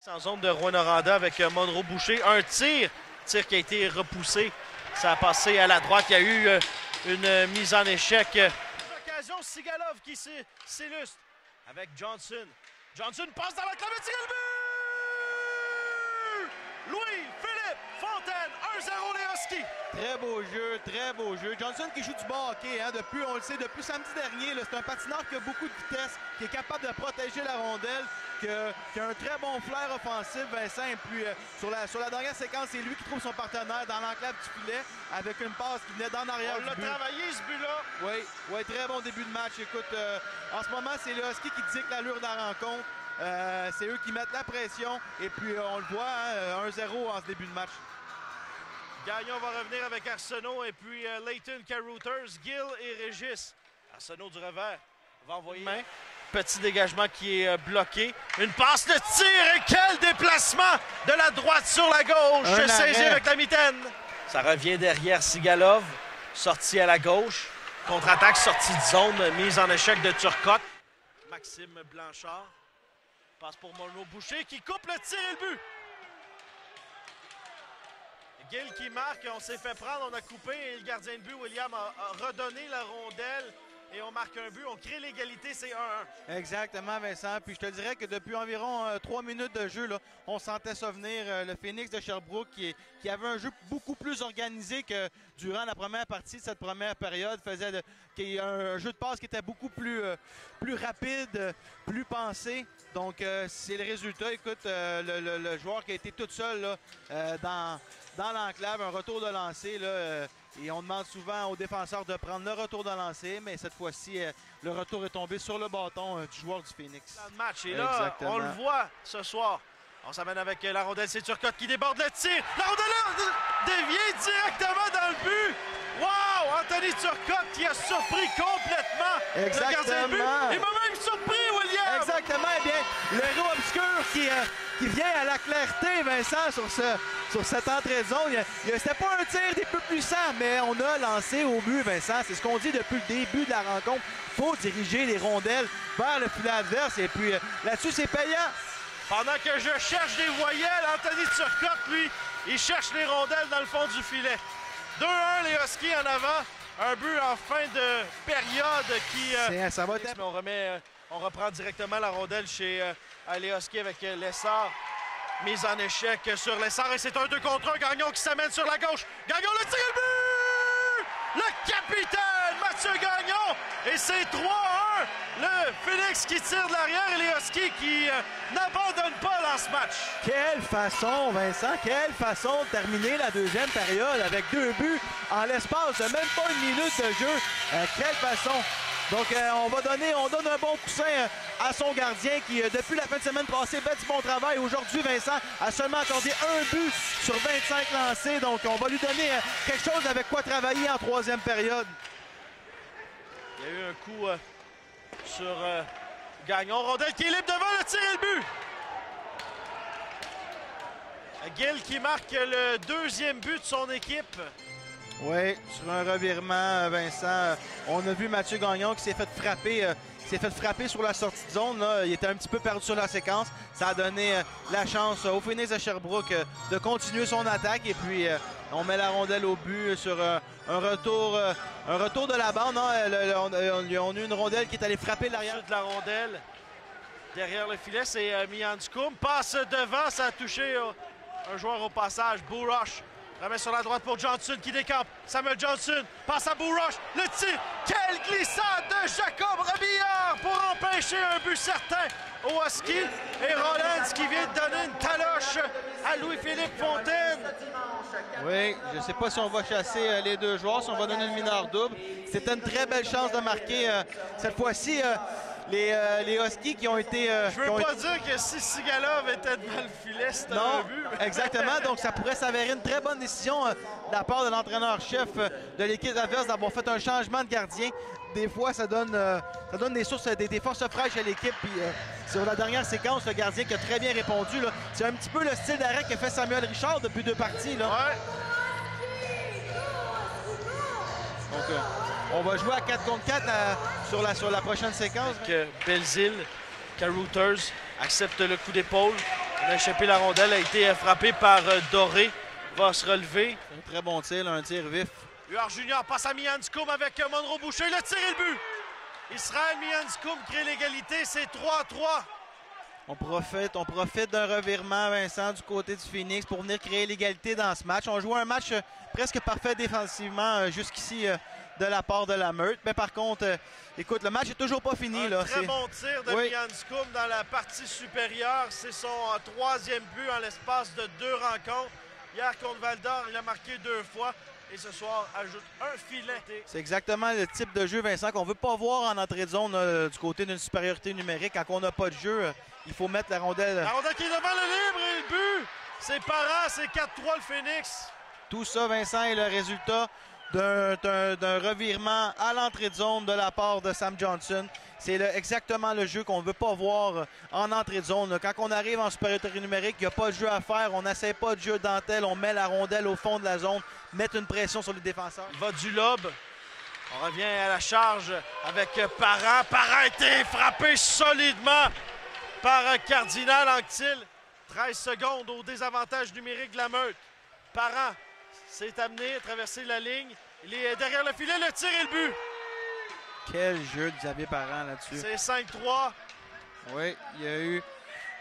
En zone de Rouyn-Noranda avec Monroe Boucher. Un tir qui a été repoussé. Ça a passé à la droite. Il y a eu une mise en échec. L'occasion, Sigalov qui s'illustre avec Johnson. Johnson passe dans la clé et tire le but! Louis-Philippe Fontaine, 1-0 les Huskies. Très beau jeu, très beau jeu. Johnson qui joue du bon hockey, hein, on le sait, depuis samedi dernier. C'est un patineur qui a beaucoup de vitesse, qui est capable de protéger la rondelle, qui a un très bon flair offensif, Vincent. Et puis sur la dernière séquence, c'est lui qui trouve son partenaire dans l'enclave du filet avec une passe qui venait d'en arrière du but. On l'a travaillé ce but-là. Oui, très bon début de match. Écoute, en ce moment, c'est le Husky qui dicte l'allure de la rencontre. C'est eux qui mettent la pression. Et puis, on le voit, hein, 1-0 en ce début de match. Gagnon va revenir avec Arsenault et puis Leighton, Carouters, Gill et Régis. Arsenault du revers va envoyer main. Petit dégagement qui est bloqué. Une passe, le tir et quel déplacement de la droite sur la gauche. Saisi avec la mitaine. Ça revient derrière Sigalov. Sorti à la gauche. Contre-attaque, sortie de zone, mise en échec de Turcotte. Maxime Blanchard. Passe pour Monroe Boucher qui coupe le tir et le but. Gill qui marque, on s'est fait prendre, on a coupé et le gardien de but, William, a redonné la rondelle et on marque un but, on crée l'égalité, c'est 1-1. Exactement, Vincent. Puis je te dirais que depuis environ 3 minutes de jeu, là, on sentait ça venir. Le Phoenix de Sherbrooke qui avait un jeu beaucoup plus organisé que durant la première partie de cette première période, faisait un jeu de passe qui était beaucoup plus rapide, plus pensé. Donc c'est le résultat. Écoute, le joueur qui a été tout seul là, dans l'enclave, un retour de lancer, là, et on demande souvent aux défenseurs de prendre le retour de lancer, mais cette fois-ci, le retour est tombé sur le bâton du joueur du Phoenix. Dans le match, et là, exactement. On le voit ce soir. On s'amène avec la rondelle, c'est Turcotte qui déborde le tir. La rondelle dévie directement dans le but. Wow! Anthony Turcotte qui a surpris complètement le gardien de but. Il m'a même surpris, William! Exactement. Eh bien, le héros obscur qui vient à la clarté, Vincent, sur cette entrée de zone. C'était pas un tir des plus puissants, mais on a lancé au but, Vincent. C'est ce qu'on dit depuis le début de la rencontre. Il faut diriger les rondelles vers le filet adverse. Et puis là-dessus, c'est payant. Pendant que je cherche des voyelles, Anthony Turcotte, lui, il cherche les rondelles dans le fond du filet. 2-1, les Huskies en avant. Un but en fin de période qui... ça va être... On reprend directement la rondelle chez les Huskies avec Lessard. Mise en échec sur Lessard et c'est un 2 contre 1. Gagnon qui s'amène sur la gauche. Gagnon le tire le but! Le capitaine Mathieu Gagnon! Et c'est 3-1. Le Phoenix qui tire de l'arrière et les Huskies qui n'abandonnent pas dans ce match. Quelle façon, Vincent, quelle façon de terminer la deuxième période avec 2 buts en l'espace de même pas 1 minute de jeu. Quelle façon! Donc, on donne un bon coussin à son gardien qui, depuis la fin de semaine passée, fait du bon travail. Aujourd'hui, Vincent a seulement accordé 1 but sur 25 lancés. Donc, on va lui donner quelque chose avec quoi travailler en troisième période. Il y a eu un coup sur Gagnon. Rondelle qui est libre devant le tir et le but. Gill qui marque le 2e but de son équipe. Oui, sur un revirement, Vincent, on a vu Mathieu Gagnon qui s'est fait frapper sur la sortie de zone. Là. Il était un petit peu perdu sur la séquence. Ça a donné la chance au Phoenix de Sherbrooke de continuer son attaque. Et puis, on met la rondelle au but sur un retour de la bande. On a eu une rondelle qui est allée frapper l'arrière de la rondelle. Derrière le filet, c'est Miandukoum. Passe devant, ça a touché un joueur au passage, Bouroche. Remet sur la droite pour Johnson qui décampe. Samuel Johnson passe à Bouroche. Le tir. Quelle glissade de Jacob Robillard pour empêcher un but certain au Husky. Et Rollins qui vient de donner une taloche à Louis-Philippe Fontaine. Oui, je ne sais pas si on va chasser les deux joueurs, si on va donner une mineure double. C'était une très belle chance de marquer cette fois-ci. Les Huskies qui ont été... je veux pas dire que si Sigalov était devant le filet, c'était un but. Exactement. Donc, ça pourrait s'avérer une très bonne décision de la part de l'entraîneur-chef de l'équipe adverse d'avoir fait un changement de gardien. Des fois, ça donne des forces fraîches à l'équipe. Puis, sur la dernière séquence, le gardien qui a très bien répondu. C'est un petit peu le style d'arrêt qu'a fait Samuel Richard depuis 2 parties. Là. Ouais. Donc, on va jouer à 4 contre 4 sur la prochaine séquence. Belzile, Carouters accepte le coup d'épaule. Il a échappé la rondelle, a été frappé par Doré. Va se relever. Un très bon tir, là, un tir vif. Huard Junior passe à Mianscoum avec Monroe Boucher. Le tir et le but. Israël Mianscoum crée l'égalité. C'est 3-3. On profite d'un revirement, Vincent, du côté du Phoenix pour venir créer l'égalité dans ce match. On joue un match presque parfait défensivement jusqu'ici de la part de la Meurthe. Mais par contre, écoute, le match n'est toujours pas fini. Un très bon tir de Mianscoum dans la partie supérieure. C'est son troisième but en l'espace de 2 rencontres. Hier contre Val-d'Or, il a marqué 2 fois. Et ce soir, ajoute un filet. C'est exactement le type de jeu, Vincent, qu'on ne veut pas voir en entrée de zone du côté d'une supériorité numérique. Quand on n'a pas de jeu, il faut mettre la rondelle. La rondelle qui est devant le libre et le but. C'est Parent, c'est 4-3 le Phoenix. Tout ça, Vincent, est le résultat d'un revirement à l'entrée de zone de la part de Sam Johnson. C'est exactement le jeu qu'on ne veut pas voir en entrée de zone. Quand on arrive en supériorité numérique, il n'y a pas de jeu à faire. On n'essaie pas de jeu dentelle. On met la rondelle au fond de la zone, mettre une pression sur les défenseurs. Il va du lob. On revient à la charge avec Parent. Parent a été frappé solidement par Cardinal Anctil. 13 secondes au désavantage numérique de la Meurthe. Parent s'est amené à traverser la ligne. Il est derrière le filet, le tir et le but. Quel jeu de Xavier Parent là-dessus. C'est 5-3. Oui, il y a eu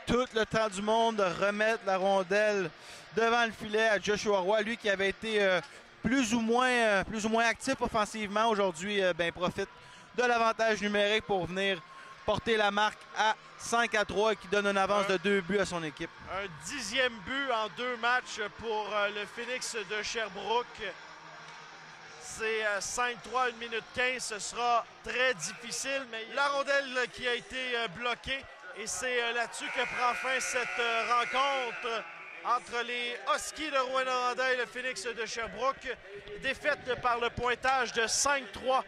tout le temps du monde de remettre la rondelle devant le filet à Joshua Roy. Lui qui avait été plus ou moins actif offensivement aujourd'hui, profite de l'avantage numérique pour venir porter la marque à 5-3 et qui donne une avance de 2 buts à son équipe. Un 10e but en 2 matchs pour le Phoenix de Sherbrooke. C'est 5-3, 1 minute 15. Ce sera très difficile, mais la rondelle qui a été bloquée. Et c'est là-dessus que prend fin cette rencontre entre les Huskies de Rouyn-Noranda et le Phoenix de Sherbrooke. Défaite par le pointage de 5-3